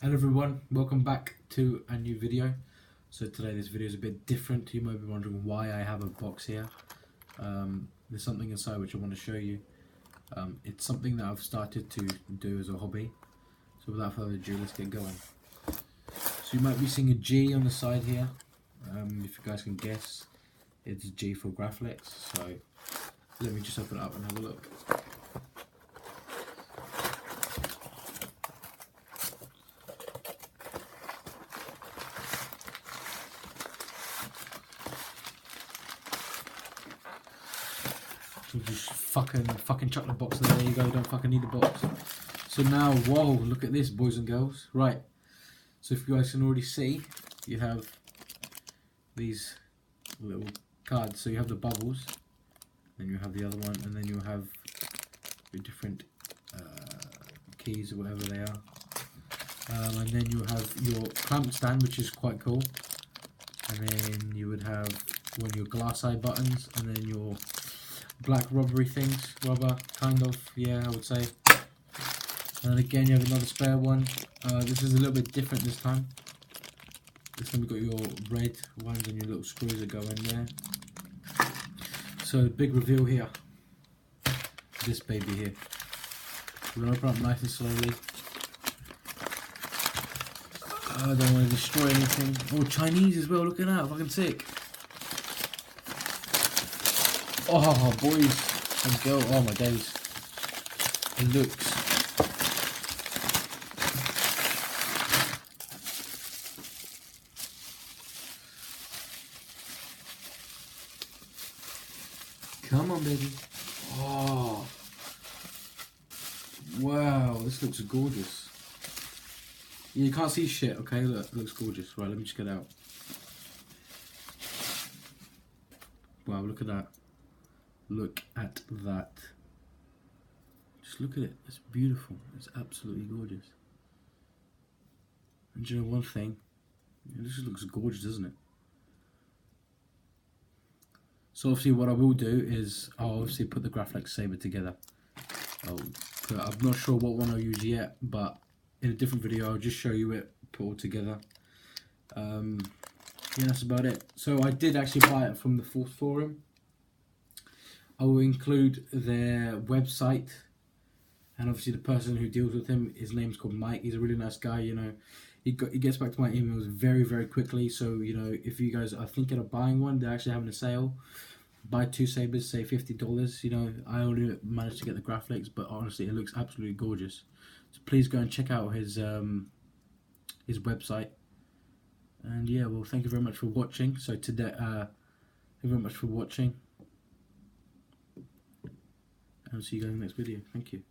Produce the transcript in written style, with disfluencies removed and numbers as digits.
Hello everyone, welcome back to a new video. So today this video is a bit different. You might be wondering why I have a box here. There's something inside which I want to show you. It's something that I've started to do as a hobby. So without further ado, let's get going. So you might be seeing a G on the side here. If you guys can guess, it's G for Graflex. So let me just open it up and have a look. So just fucking chuck the box there you go, don't fucking need the box. So now, whoa, look at this, boys and girls. Right, so if you guys can already see, you have these little cards. So you have the bubbles, then you have the other one, and then you have your different keys or whatever they are. And then you have your clamp stand, which is quite cool. And then you would have one of your glass eye buttons, and then your black rubbery things, rubber, kind of, yeah, I would say. And again, you have another spare one. This is a little bit different this time. This time you've got your red ones and your little screws that go in there. So the big reveal here, this baby here. We're going to open up nice and slowly. I don't want to destroy anything. Oh, Chinese as well, look at that, fucking sick. Oh, boys and girls, oh my days. It looks. Come on, baby. Oh. Wow, this looks gorgeous. You can't see shit, okay? Look, it looks gorgeous. Right, let me just get out. Wow, look at that. Look at that. Just look at it. It's beautiful. It's absolutely gorgeous. And you know one thing? This just looks gorgeous, doesn't it? So obviously what I will do is I'll obviously put the Graflex saber together. I'm not sure what one I'll use yet, but in a different video I'll just show you it put all together. Yeah, that's about it. So I did actually buy it from the Fourth Forum. I will include their website, and obviously the person who deals with him, his name's called Mike. He's a really nice guy, you know. He gets back to my emails very quickly. So, you know, if you guys are thinking of buying one, they're actually having a sale. Buy 2 sabers, say $50. You know, I only managed to get the Graflex, but honestly, it looks absolutely gorgeous. So please go and check out his website. And yeah, well, thank you very much for watching. So today, thank you very much for watching. I'll see you guys in the next video. Thank you.